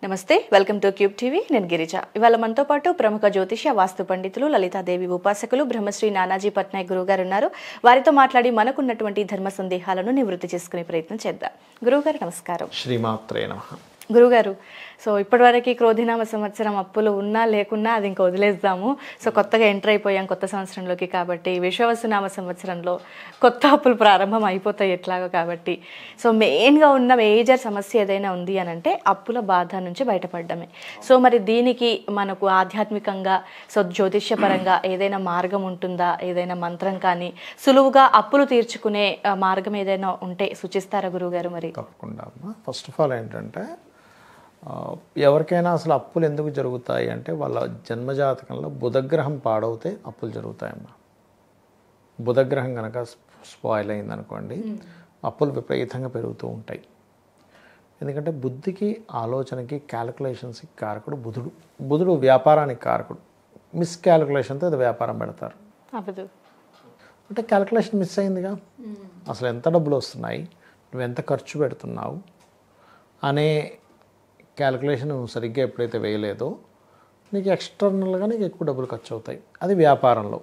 నమస్తే, welcome to cube TV. నేను గిరిజ. ఇవాళ మనతో పాటు ప్రముఖ జ్యోతిష వాస్తు పండితులు, లలితాదేవి ఉపాసకులు బ్రహ్మశ్రీ నానాజీ పట్నాయక్ గురువుగారు ఉన్నారు. వారితో మాట్లాడి మనకున్నటువంటి ధర్మ సందేహాలను నివృత్తి చేసుకునే ప్రయత్నం చేద్దాం. గురువుగారు నమస్కారం. శ్రీమాత్రే నమః. గురుగారు, సో ఇప్పటివరకు క్రోధినామ సంవత్సరం అప్పులు ఉన్నా లేకున్నా అది ఇంకా వదిలేద్దాము. సో కొత్తగా ఎంటర్ అయిపోయాం కొత్త సంవత్సరంలోకి, కాబట్టి విశ్వవసునామ సంవత్సరంలో కొత్త అప్పులు ప్రారంభం అయిపోతాయి ఎట్లాగో. కాబట్టి సో మెయిన్గా ఉన్న మేజర్ సమస్య ఏదైనా ఉంది అని అంటే అప్పుల బాధ నుంచి బయటపడడమే. సో మరి దీనికి మనకు ఆధ్యాత్మికంగా, సో జ్యోతిష్యపరంగా ఏదైనా మార్గం ఉంటుందా? ఏదైనా మంత్రం కానీ సులువుగా అప్పులు తీర్చుకునే మార్గం ఏదైనా ఉంటే సూచిస్తారా గురువుగారు? మరి తప్పకుండా. ఫస్ట్ ఆఫ్ ఆల్ ఏంటంటే, ఎవరికైనా అసలు అప్పులు ఎందుకు జరుగుతాయి అంటే వాళ్ళ జన్మజాతకంలో బుధగ్రహం పాడవుతే అప్పులు జరుగుతాయమ్మా. బుధగ్రహం కనుక స్పాయిల్ అయిందనుకోండి, అప్పులు విపరీతంగా పెరుగుతూ ఉంటాయి. ఎందుకంటే బుద్ధికి, ఆలోచనకి, క్యాలిక్యులేషన్స్కి కారకుడు బుధుడు. బుధుడు వ్యాపారానికి కారకుడు. మిస్ క్యాలిక్యులేషన్తో అది వ్యాపారం పెడతారు. అంటే క్యాలిక్యులేషన్ మిస్ అయిందిగా, అసలు ఎంత డబ్బులు వస్తున్నాయి, నువ్వు ఎంత ఖర్చు పెడుతున్నావు అనే క్యాలిక్యులేషన్ సరిగ్గా ఎప్పుడైతే వేయలేదో నీకు ఎక్స్టర్నల్గా నీకు ఎక్కువ డబ్బులు ఖర్చు అవుతాయి. అది వ్యాపారంలో.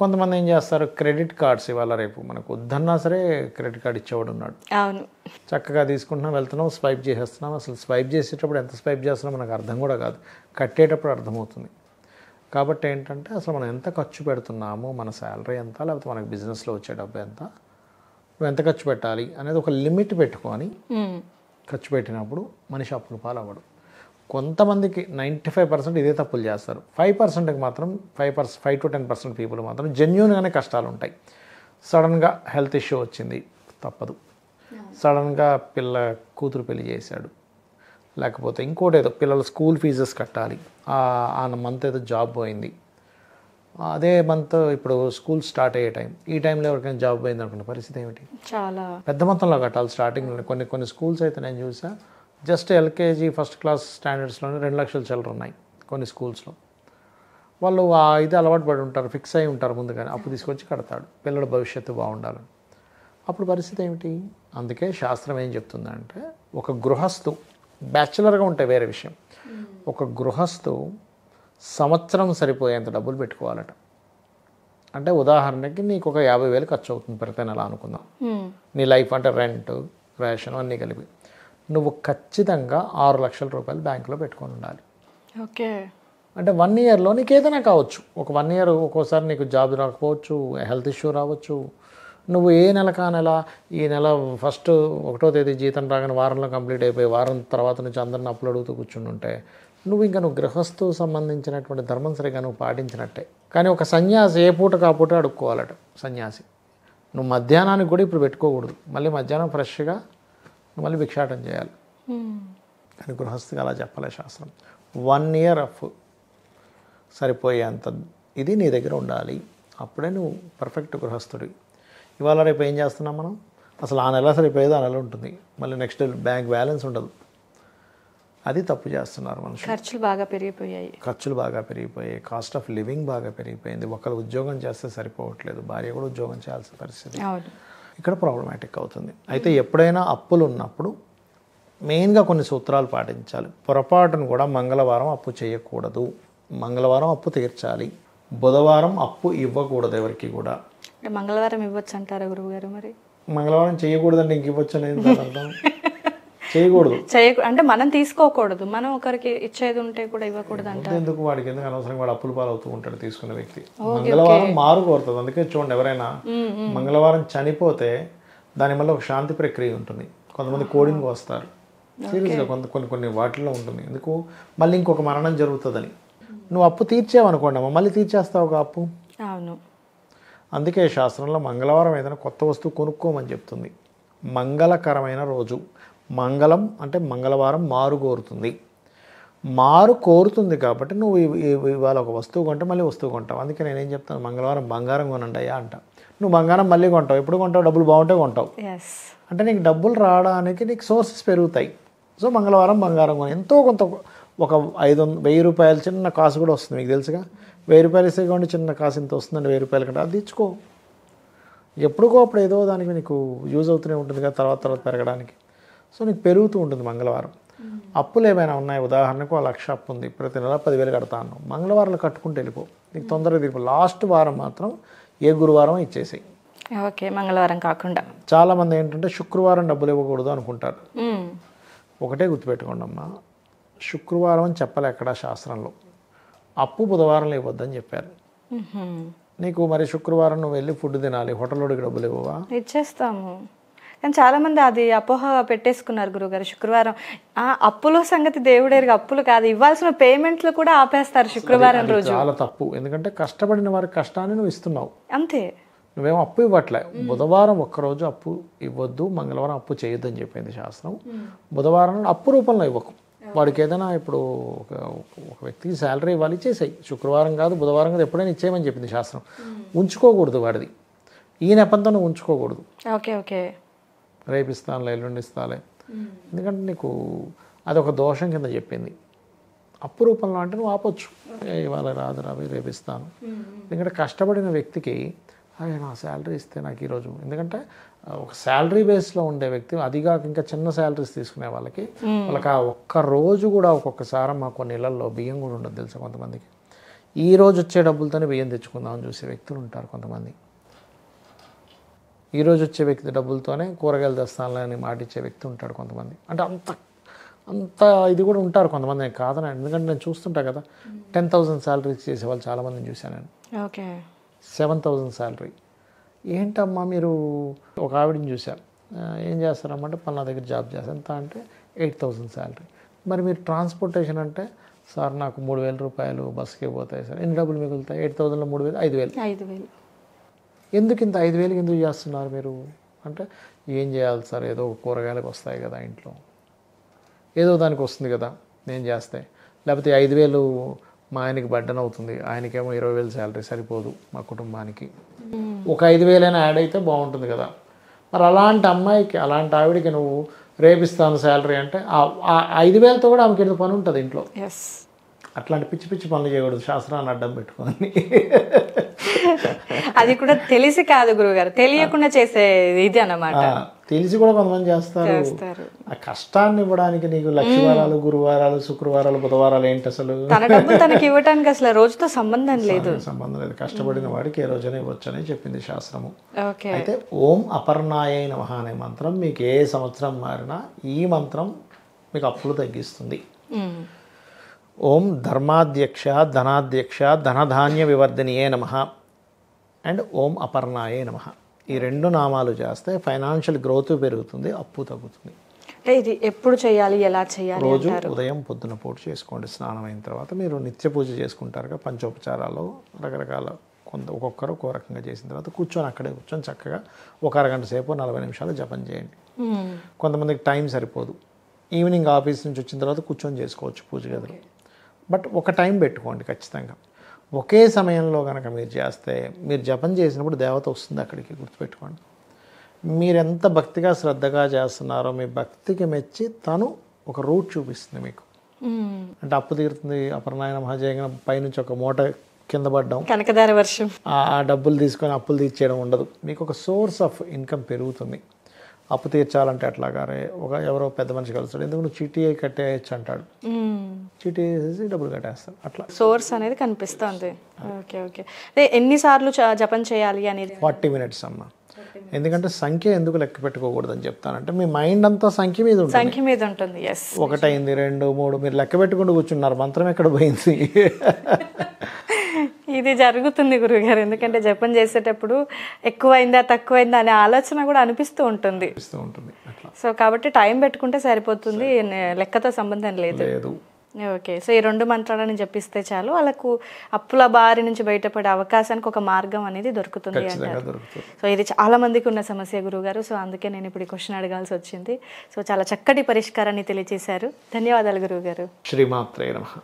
కొంతమంది ఏం చేస్తారు, క్రెడిట్ కార్డ్స్ ఇవాళ రేపు మనకు వద్దన్నా సరే క్రెడిట్ కార్డ్ ఇచ్చేవాడు ఉన్నాడు. అవును, చక్కగా తీసుకుంటున్నాం, వెళ్తున్నాం, స్వైప్ చేసేస్తున్నాం. అసలు స్వైప్ చేసేటప్పుడు ఎంత స్వైప్ చేస్తున్నాం మనకు అర్థం కూడా కాదు, కట్టేటప్పుడు అర్థమవుతుంది. కాబట్టి ఏంటంటే అసలు మనం ఎంత ఖర్చు పెడుతున్నామో, మన శాలరీ ఎంత, లేకపోతే మనకు బిజినెస్లో వచ్చే డబ్బు ఎంత, నువ్వు ఎంత ఖర్చు పెట్టాలి అనేది ఒక లిమిట్ పెట్టుకొని ఖర్చు పెట్టినప్పుడు మనిషి అప్పుల పాలు అవ్వడు. కొంతమందికి 95% ఇదే తప్పులు చేస్తారు. 5%కి మాత్రం 5 to 10% పీపుల్ మాత్రం జెన్యూన్గానే కష్టాలు ఉంటాయి. సడన్గా హెల్త్ ఇష్యూ వచ్చింది, తప్పదు. సడన్గా కూతురు పెళ్లి చేశాడు, లేకపోతే ఇంకోటి ఏదో పిల్లల స్కూల్ ఫీజెస్ కట్టాలి, ఆ మంత్ ఏదో జాబ్ పోయింది, అదే మంత్ ఇప్పుడు స్కూల్ స్టార్ట్ అయ్యే టైం, ఈ టైంలో ఎవరికైనా జాబ్ పోయింది అనుకున్న పరిస్థితి ఏమిటి? చాలా పెద్ద మొత్తంలో కట్టాలి స్టార్టింగ్లో. కొన్ని స్కూల్స్ అయితే నేను చూసా, జస్ట్ ఎల్కేజీ ఫస్ట్ క్లాస్ స్టాండర్డ్స్లోనే 2 లక్షల చిల్లర ఉన్నాయి కొన్ని స్కూల్స్లో. వాళ్ళు ఇది అలవాటు పడి ఉంటారు, ఫిక్స్ అయి ఉంటారు ముందుగానే, అప్పు తీసుకొచ్చి కడతాడు పిల్లల భవిష్యత్తు బాగుండాలని. అప్పుడు పరిస్థితి ఏమిటి? అందుకే శాస్త్రం ఏం చెప్తుందంటే, ఒక గృహస్థు బ్యాచులర్గా ఉంటే వేరే విషయం, ఒక గృహస్థు సంవత్సరం సరిపోయేంత డబ్బులు పెట్టుకోవాలట. అంటే ఉదాహరణకి నీకు ఒక 50,000 ఖర్చు అవుతుంది ప్రతి నెల అనుకుందాం, నీ లైఫ్ అంటే రెంట్, రేషన్ అన్నీ కలిపి. నువ్వు ఖచ్చితంగా 6 లక్షల రూపాయలు బ్యాంకులో పెట్టుకొని ఉండాలి. ఓకే. అంటే 1 ఇయర్లో నీకు ఏదైనా కావచ్చు. ఒక 1 ఇయర్ ఒక్కోసారి నీకు జాబ్ రాకపోవచ్చు, హెల్త్ ఇష్యూ రావచ్చు. నువ్వు ఏ నెల కా నెల, ఈ నెల ఫస్ట్ 1వ తేదీ జీతం రాగానే వారంలో కంప్లీట్ అయిపోయి వారం తర్వాత నుంచి అందరిని అప్పులు అడుగుతూ కూర్చుని ఉంటే నువ్వు గృహస్థు సంబంధించినటువంటి ధర్మం సరిగా నువ్వు పాటించినట్టే. కానీ ఒక సన్యాసి ఏ పూట కాపూట అడుక్కోవాలట. సన్యాసి నువ్వు మధ్యాహ్నానికి కూడా ఇప్పుడు పెట్టుకోకూడదు, మళ్ళీ మధ్యాహ్నం ఫ్రెష్గా నువ్వు మళ్ళీ భిక్షాటం చేయాలి. కానీ గృహస్థికి అలా చెప్పలే శాస్త్రం. 1 ఇయర్ ఆఫ్ సరిపోయేంత ఇది నీ దగ్గర ఉండాలి, అప్పుడే నువ్వు పర్ఫెక్ట్ గృహస్థుడివి. ఇవాళ రేపు ఏం చేస్తున్నాం మనం, అసలు ఆ నెల సరిపోయేది ఆ నెల ఉంటుంది, మళ్ళీ నెక్స్ట్ బ్యాంక్ బ్యాలెన్స్ ఉండదు. అది తప్పు చేస్తున్నారు మనుషులు. ఖర్చులు బాగా పెరిగిపోయాయి, కాస్ట్ ఆఫ్ లివింగ్ బాగా పెరిగిపోయింది. ఒకరు ఉద్యోగం చేస్తే సరిపోవట్లేదు, భార్య కూడా ఉద్యోగం చేయాల్సిన పరిస్థితి. ఇక్కడ ప్రాబ్లమాటిక్ అవుతుంది. అయితే ఎప్పుడైనా అప్పులు ఉన్నప్పుడు మెయిన్గా కొన్ని సూత్రాలు పాటించాలి. పొరపాటును కూడా మంగళవారం అప్పు చేయకూడదు, మంగళవారం అప్పు తీర్చాలి, బుధవారం అప్పు ఇవ్వకూడదు ఎవరికి కూడా. మంగళవారం ఇవ్వచ్చు అంటారా గురువుగారు? మరి మంగళవారం చేయకూడదండి, ఇంక ఇవ్వచ్చు అనేది అర్థం. చేయకూడదు అంటే మనం తీసుకోకూడదు, మనం ఒకరికి ఇచ్చేది ఉంటే కూడా ఇవ్వకూడదు అంటే ఎందుకు? వాడికి ఎందుకు అనవసరంగా వాడు అప్పులు పాలు అవుతూ ఉంటాడు తీసుకున్న వ్యక్తి. మంగళవారం మారు కోరుతుంది. అందుకే చూడండి, ఎవరైనా మంగళవారం చనిపోతే దానివల్ల ఒక శాంతి ప్రక్రియ ఉంటుంది. కొంతమంది కోడిని కోస్తారు, సీరియస్గా కొన్ని వాటిల్లో ఉంటుంది. ఎందుకు? మళ్ళీ ఇంకొక మరణం జరుగుతుందని. నువ్వు అప్పు తీర్చేవనుకోండి, మళ్ళీ తీర్చేస్తావు ఒక అప్పు. అవును. అందుకే శాస్త్రంలో మంగళవారం ఏదైనా కొత్త వస్తువు కొనుక్కోమని చెప్తుంది. మంగళకరమైన రోజు. మంగళం అంటే మంగళవారం మారు కోరుతుంది కాబట్టి నువ్వు ఇవాళ ఒక వస్తువు కొంటే మళ్ళీ వస్తువు కొంటావు. అందుకే నేనేం చెప్తాను, మంగళవారం బంగారం కొనండి అయ్యా అంట. నువ్వు బంగారం మళ్ళీ కొంటావు, ఎప్పుడు కొంటావు? డబ్బులు బాగుంటే కొంటావు. అంటే నీకు డబ్బులు రావడానికి నీకు సోర్సెస్ పెరుగుతాయి. సో మంగళవారం బంగారం కొని ఎంతో కొంత, ఒక 1,000 రూపాయలు చిన్న కాసు కూడా వస్తుంది, మీకు తెలుసుగా. 1,000 రూపాయలు ఇస్తే కాబట్టి చిన్న కాసు ఇంత వస్తుందండి, 1,000 రూపాయల కంటే అది తెచ్చుకో. ఎప్పుడుకో అప్పుడు ఏదో దానికి నీకు యూజ్ అవుతూనే ఉంటుంది కదా, తర్వాత పెరగడానికి. సో నీకు పెరుగుతూ ఉంటుంది మంగళవారం. అప్పులు ఏమైనా ఉన్నాయి, ఉదాహరణకు 1,00,000 అప్పు ఉంది, ప్రతి నెల 10,000 కడతాను, మంగళవారం కట్టుకుంటూ వెళ్ళిపో, నీకు తొందరగా తీరిపో. లాస్ట్ వారం మాత్రం ఏ గురువారం ఇచ్చేసాయి. ఓకే, మంగళవారం కాకుండా. చాలామంది ఏంటంటే శుక్రవారం డబ్బులు ఇవ్వకూడదు అనుకుంటారు. ఒకటే గుర్తుపెట్టుకోండి అమ్మా, శుక్రవారం అని చెప్పలే ఎక్కడా శాస్త్రంలో. అప్పు బుధవారంలో ఇవ్వద్దని చెప్పారు. నీకు మరి శుక్రవారం నువ్వు వెళ్ళి ఫుడ్ తినాలి, హోటల్లోడికి డబ్బులు ఇవ్వవా? ఇచ్చేస్తాము. కానీ చాలా మంది అది అపోహ పెట్టేసుకున్నారు గురుగారు. శుక్రవారం అప్పుల సంగతి దేవుడేరుగా, అప్పులు కాదు, ఇవ్వాల్సిన పేమెంట్లు కూడా ఆపేస్తారు శుక్రవారం రోజు. చాలా తప్పు. ఎందుకంటే కష్టపడిన వారి కష్టాన్ని నువ్వు ఇస్తున్నావు, అంతే. నువ్వేమో అప్పు ఇవ్వట్లే. బుధవారం ఒక్కరోజు అప్పు ఇవ్వద్దు, మంగళవారం అప్పు చేయొద్దు అని చెప్పింది శాస్త్రం. బుధవారం అప్పు రూపంలో ఇవ్వకు. వాడికి ఏదైనా ఇప్పుడు ఒక వ్యక్తికి శాలరీ ఇవ్వాలి, ఇచ్చేసాయి. శుక్రవారం కాదు, బుధవారం కాదు, ఎప్పుడైనా ఇచ్చేయమని చెప్పింది శాస్త్రం. ఉంచుకోకూడదు వాడిది, ఈ నెపంతో నువ్వు ఉంచుకోకూడదు. ఓకే ఓకే, రేపు ఇస్తానులే, ఎల్లుండి ఇస్తాలే, ఎందుకంటే నీకు అదొక దోషం కింద చెప్పింది. అప్పు రూపంలో అంటే నువ్వు ఆపొచ్చు, ఇవాళ రాదు రావి రేపు ఇస్తాను. ఎందుకంటే కష్టపడిన వ్యక్తికి అదే నా శాలరీ ఇస్తే నాకు ఈరోజు, ఎందుకంటే ఒక శాలరీ బేస్లో ఉండే వ్యక్తి, అదిగా ఇంకా చిన్న శాలరీస్ తీసుకునే వాళ్ళకి ఆ ఒక్క రోజు కూడా ఒక్కొక్కసారి మా కొన్ని ఇళ్లలో బియ్యం కూడా ఉండదు తెలుసా కొంతమందికి. ఈ రోజు వచ్చే డబ్బులతోనే బియ్యం తెచ్చుకుందామని చూసే వ్యక్తులు ఉంటారు కొంతమంది. ఈరోజు వచ్చే వ్యక్తి డబ్బులతోనే కూరగాయలు తెస్తానులే అని మాట ఇచ్చే వ్యక్తి ఉంటాడు కొంతమంది. అంటే అంత ఇది కూడా ఉంటారు కొంతమంది, నేను కాదని. ఎందుకంటే నేను చూస్తుంటా కదా, 10,000 శాలరీస్ చేసేవాళ్ళు చాలామందిని చూశాను నేను. Okay, 7,000 salary. ఏంటమ్మా మీరు, ఒక ఆవిడని చూశారు, ఏం చేస్తారమ్మా అంటే పలానా దగ్గర జాబ్ చేస్తారు, ఎంత అంటే 8,000 శాలరీ. మరి మీరు ట్రాన్స్పోర్టేషన్ అంటే సార్ నాకు 3,000 రూపాయలు బస్సుకే పోతాయి సార్, ఎన్ని డబ్బులు మిగులుతాయి? 8,000లో 3,000 5,000. ఎందుకు ఇంత 5,000 ఎందుకు చేస్తున్నారు మీరు అంటే, ఏం చేయాలి సార్, ఏదో కూరగాయలకు వస్తాయి కదా ఇంట్లో, ఏదో దానికి వస్తుంది కదా నేను చేస్తే, లేకపోతే 5,000 మా ఆయనకి బడ్డన్ అవుతుంది, ఆయనకేమో 20,000 శాలరీ సరిపోదు మా కుటుంబానికి, ఒక 5,000 యాడ్ అయితే బాగుంటుంది కదా. మరి అలాంటి అమ్మాయికి, అలాంటి ఆవిడికి నువ్వు రేపిస్తాను శాలరీ అంటే ఆ 5,000తో కూడా ఆమెకి ఏదో పని ఉంటుంది ఇంట్లో. అట్లాంటి పిచ్చి పిచ్చి పనులు చేయకూడదు శాస్త్రాన్ని అడ్డం పెట్టుకొని. అది కూడా తెలిసి కాదు గురువుగారు, తెలియకుండా చేసే ఇది అన్నమాట. తెలిసి కూడా కొంతమంది చేస్తారు. ఆ కష్టాన్ని ఇవ్వడానికి నీకు లక్షవారాలు, గురువారాలు, శుక్రవారాలు, బుధవారాలు ఏంటి అసలు? తన డబ్బు తనకి ఇవ్వడానికి అసలు రోజుతో సంబంధం లేదు. కష్టపడిన వాడికి ఏ రోజునే ఇవ్వచ్చని చెప్పింది శాస్త్రము. అయితే ఓం అపర్ణాయ నమః అనే మంత్రం మీకు ఏ సంవత్సరం మారినా ఈ మంత్రం మీకు అప్పులు తగ్గిస్తుంది. ఓం ధర్మాధ్యక్ష ధనాధ్యక్ష ధనధాన్య వివర్ధనియే నమః అండ్ ఓం అపర్ణాయే నమః. ఈ 2 నామాలు చేస్తే ఫైనాన్షియల్ గ్రోత్ పెరుగుతుంది, అప్పు తగ్గుతుంది. అంటే ఇది ఎప్పుడు చేయాలి, ఎలా చేయాలి? రోజు ఉదయం పొద్దున పూట చేసుకోండి. స్నానం అయిన తర్వాత మీరు నిత్య పూజ చేసుకుంటారుగా, పంచోపచారాలు రకరకాల, ఒక్కొక్కరు ఒక్కో రకంగా చేసిన తర్వాత కూర్చొని అక్కడే కూర్చొని చక్కగా ఒక అరగంట సేపు 40 నిమిషాలు జపం చేయండి. కొంతమందికి టైం సరిపోదు, ఈవినింగ్ ఆఫీస్ నుంచి వచ్చిన తర్వాత కూర్చొని చేసుకోవచ్చు పూజ గదిలో. బట్ ఒక టైం పెట్టుకోండి ఖచ్చితంగా. ఒకే సమయంలో కనుక మీరు చేస్తే, మీరు జపం చేసినప్పుడు దేవత వస్తుంది అక్కడికి, గుర్తుపెట్టుకోండి. మీరు ఎంత భక్తిగా శ్రద్ధగా చేస్తున్నారో మీ భక్తికి మెచ్చి తను ఒక రూట్ చూపిస్తుంది మీకు. అంటే అప్పు తీరుతుంది, అపర్ణాయ నమః చేయగానే పైనుంచి ఒక మూట కింద పడ్డం, కనకదార వర్షం, ఆ డబ్బులు తీసుకొని అప్పులు తీర్చేయడం ఉండదు. మీకు ఒక సోర్స్ ఆఫ్ ఇన్కమ్ పెరుగుతుంది. అప్పు తీర్చాలంటే అట్లాగారే ఎవరో పెద్ద మనిషి కలుస్తాడు, ఎందుకు నువ్వు చీటీ కట్టేయచ్చు అంటాడు, చీటీ వేసేసి డబ్బులు కట్టేస్తాడు. అట్లా సోర్స్ అనేది కనిపిస్తుంది. Okay okay. ఎన్నిసార్లు జపం చేయాలి అనేది? 40 మినిట్స్ అమ్మ. ఎందుకంటే సంఖ్య ఎందుకు లెక్క పెట్టుకోకూడదు అని చెప్తానంటే, మీ మైండ్ అంతా సంఖ్య మీద ఉంటుంది. 1 అయింది 2 3 మీరు లెక్క పెట్టుకుంటూ కూర్చున్నారు, మంత్రం ఎక్కడ పోయింది? ఇది జరుగుతుంది గురువుగారు, ఎందుకంటే జపం చేసేటప్పుడు ఎక్కువైందా తక్కువైందా అనే ఆలోచన కూడా అనిపిస్తూ ఉంటుంది. సో కాబట్టి టైం పెట్టుకుంటే సరిపోతుంది, లెక్కతో సంబంధం లేదు. ఓకే. సో ఈ 2 మంత్రాలను జపిస్తే చాలు, వాళ్ళకు అప్పుల బారి నుంచి బయటపడే అవకాశానికి ఒక మార్గం అనేది దొరుకుతుంది అంటారు. సో ఇది చాలా మందికి ఉన్న సమస్య గురువుగారు. సో అందుకే నేను ఇప్పుడు ఈ క్వశ్చన్ అడగాల్సి వచ్చింది. సో చాలా చక్కటి పరిష్కారాన్ని తెలియజేశారు. ధన్యవాదాలు గురువుగారు. శ్రీమాత్రే నమః.